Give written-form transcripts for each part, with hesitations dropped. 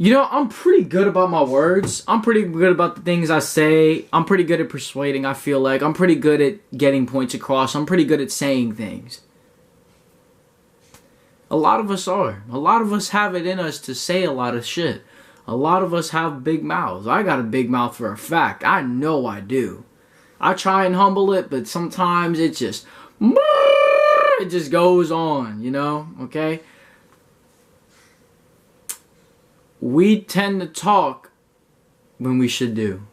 You know, I'm pretty good about my words. I'm pretty good about the things I say. I'm pretty good at persuading, I feel like. I'm pretty good at getting points across. I'm pretty good at saying things. A lot of us are. A lot of us have it in us to say a lot of shit. A lot of us have big mouths. I got a big mouth for a fact. I know I do. I try and humble it, but sometimes it just goes on, you know? Okay? We tend to talk when we should do.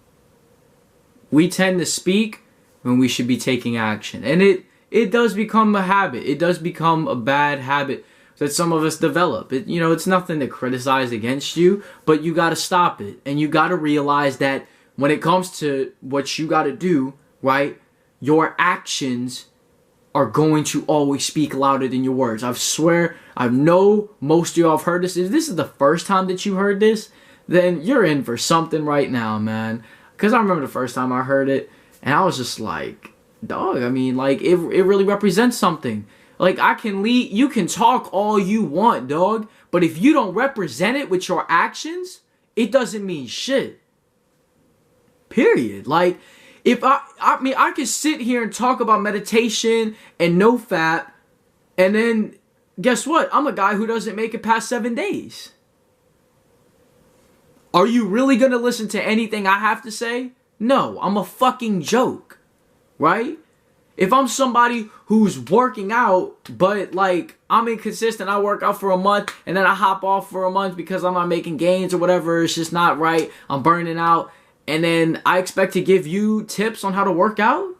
We tend to speak when we should be taking action. And it does become a habit. It does become a bad habit that some of us develop. It's nothing to criticize against you, but you got to stop it. And you got to realize that when it comes to what you got to do, right, your actions are going to always speak louder than your words. I swear, I know most of y'all have heard this. If this is the first time that you heard this, then you're in for something right now, man. Because I remember the first time I heard it, and I was just like, dog, I mean, like, it really represents something. Like, you can talk all you want, dog, but if you don't represent it with your actions, it doesn't mean shit. Period. Like, if I could sit here and talk about meditation and no fap, and then guess what? I'm a guy who doesn't make it past 7 days. Are you really gonna listen to anything I have to say? No, I'm a fucking joke, right? If I'm somebody who's working out, but like I'm inconsistent, I work out for a month and then I hop off for a month because I'm not making gains or whatever, it's just not right, I'm burning out, and then I expect to give you tips on how to work out?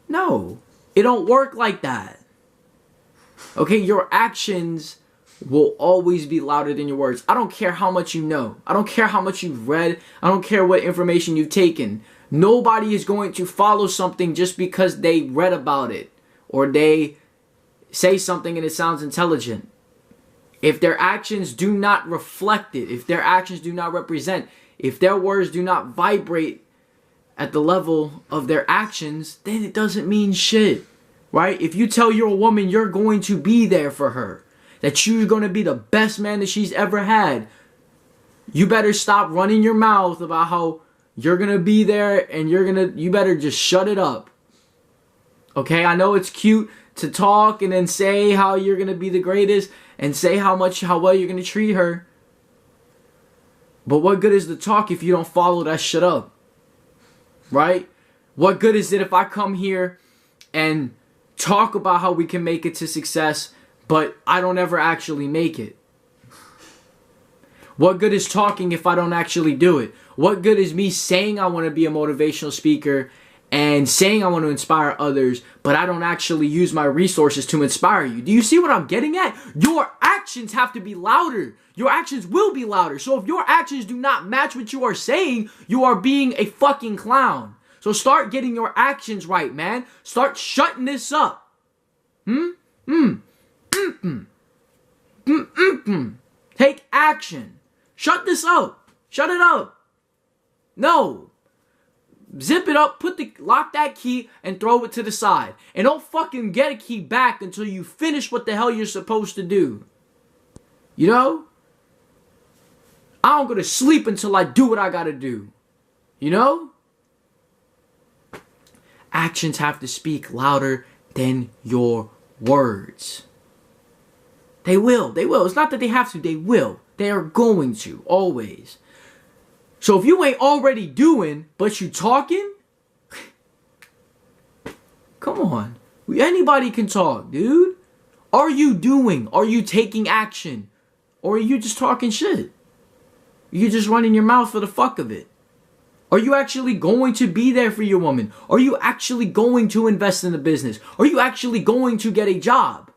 No, it don't work like that. Okay, your actions will always be louder than your words. I don't care how much you know. I don't care how much you've read. I don't care what information you've taken. Nobody is going to follow something just because they read about it or they say something and it sounds intelligent. If their actions do not reflect it, if their actions do not represent, if their words do not vibrate at the level of their actions, then it doesn't mean shit, right? If you tell your woman you're going to be there for her, that you're going to be the best man that she's ever had, you better stop running your mouth about how you're going to be there and you better just shut it up. Okay, I know it's cute to talk and then say how you're going to be the greatest and say how well you're going to treat her. But what good is the talk if you don't follow that shit up? Right? What good is it if I come here and talk about how we can make it to success, but I don't ever actually make it? What good is talking if I don't actually do it? What good is me saying I want to be a motivational speaker and saying I want to inspire others, but I don't actually use my resources to inspire you? Do you see what I'm getting at? Your actions have to be louder. Your actions will be louder. So if your actions do not match what you are saying, you are being a fucking clown. So start getting your actions right, man. Start shutting this up. Take action. Shut this up. Shut it up. No. Zip it up, lock that key, and throw it to the side. And don't fucking get a key back until you finish what the hell you're supposed to do. You know? I don't go to sleep until I do what I gotta do. You know? Actions have to speak louder than your words. They will. They will. It's not that they have to. They will. They are going to. Always. So if you ain't already doing, but you talking, come on. Anybody can talk, dude. Are you doing? Are you taking action? Or are you just talking shit? You're just running your mouth for the fuck of it. Are you actually going to be there for your woman? Are you actually going to invest in the business? Are you actually going to get a job?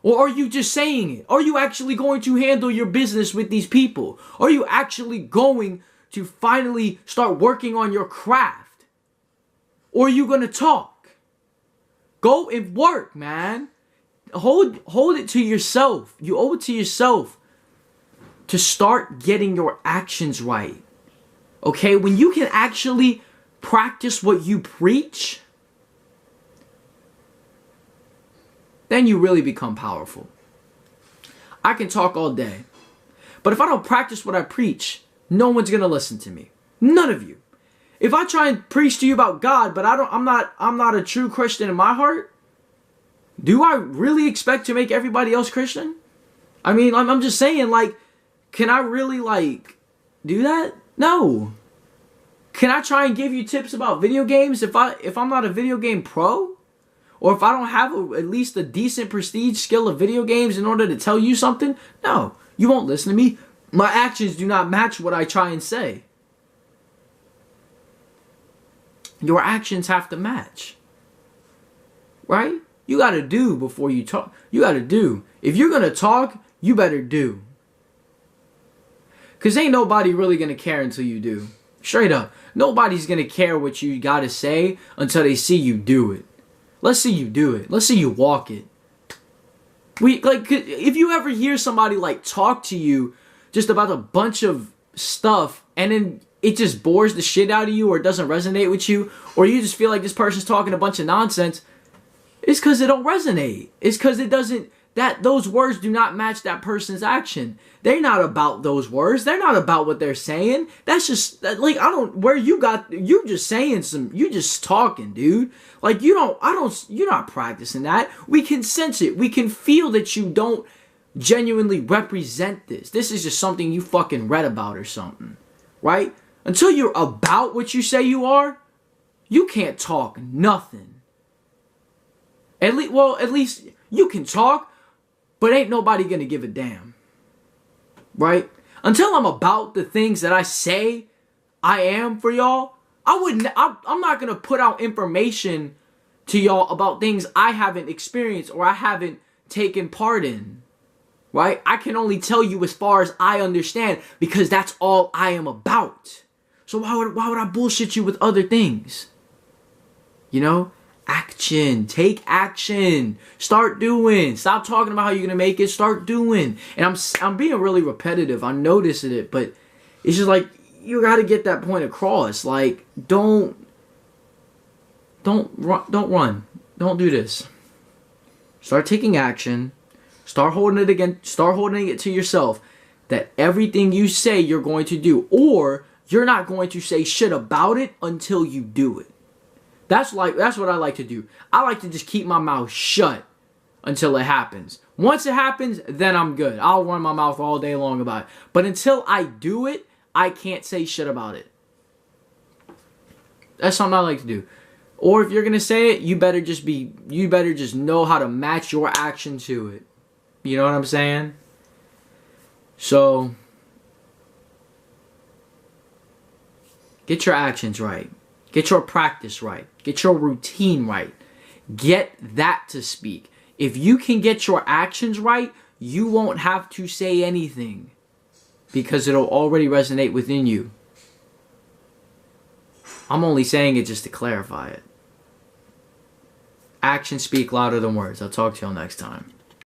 Or are you just saying it? Are you actually going to handle your business with these people? Are you actually going to finally start working on your craft? Or are you going to talk? Go and work, man. Hold it to yourself. You owe it to yourself to start getting your actions right. Okay? When you can actually practice what you preach, then you really become powerful. I can talk all day, But if I don't practice what I preach, no one's going to listen to me. None of you. If I try and preach to you about God, but I'm not a true Christian in my heart, do I really expect to make everybody else Christian? I mean, I'm just saying, like, can I really, like, do that? No. Can I try and give you tips about video games if I'm not a video game pro? Or if I don't have at least a decent prestige skill of video games in order to tell you something? No. You won't listen to me. My actions do not match what I try and say. Your actions have to match. Right? You gotta do before you talk. You gotta do. If you're gonna talk, you better do. Because ain't nobody really gonna care until you do. Straight up. Nobody's gonna care what you gotta say until they see you do it. Let's see you do it. Let's see you walk it. If you ever hear somebody like talk to you just about a bunch of stuff and then it just bores the shit out of you or it doesn't resonate with you, or you just feel like this person's talking a bunch of nonsense, it's because it don't resonate. It's because it doesn't, those words do not match that person's action. They're not about those words. They're not about what they're saying. That's just, like, you just saying you just talking, dude. Like, you're not practicing that. We can sense it. We can feel that you don't genuinely represent this. This is just something you fucking read about or something, right? Until you're about what you say you are, you can't talk nothing. At least you can talk, but ain't nobody gonna give a damn. Right? Until I'm about the things that I say I am for y'all, I'm not gonna put out information to y'all about things I haven't experienced or I haven't taken part in. Right? I can only tell you as far as I understand because that's all I am about. So why would I bullshit you with other things? You know? Action. Take action. Start doing. Stop talking about how you're gonna make it. Start doing. And I'm being really repetitive. I'm noticing it, but it's just like you gotta get that point across. Like, don't run. Don't do this. Start taking action. Start holding it to yourself that everything you say you're going to do, or you're not going to say shit about it until you do it. That's what I like to do. I like to just keep my mouth shut until it happens. Once it happens, then I'm good. I'll run my mouth all day long about it. But until I do it, I can't say shit about it. That's something I like to do. Or if you're gonna say it, you better just know how to match your action to it. You know what I'm saying? So get your actions right. Get your practice right. Get your routine right. Get that to speak. If you can get your actions right, you won't have to say anything because it'll already resonate within you. I'm only saying it just to clarify it. Actions speak louder than words. I'll talk to y'all next time.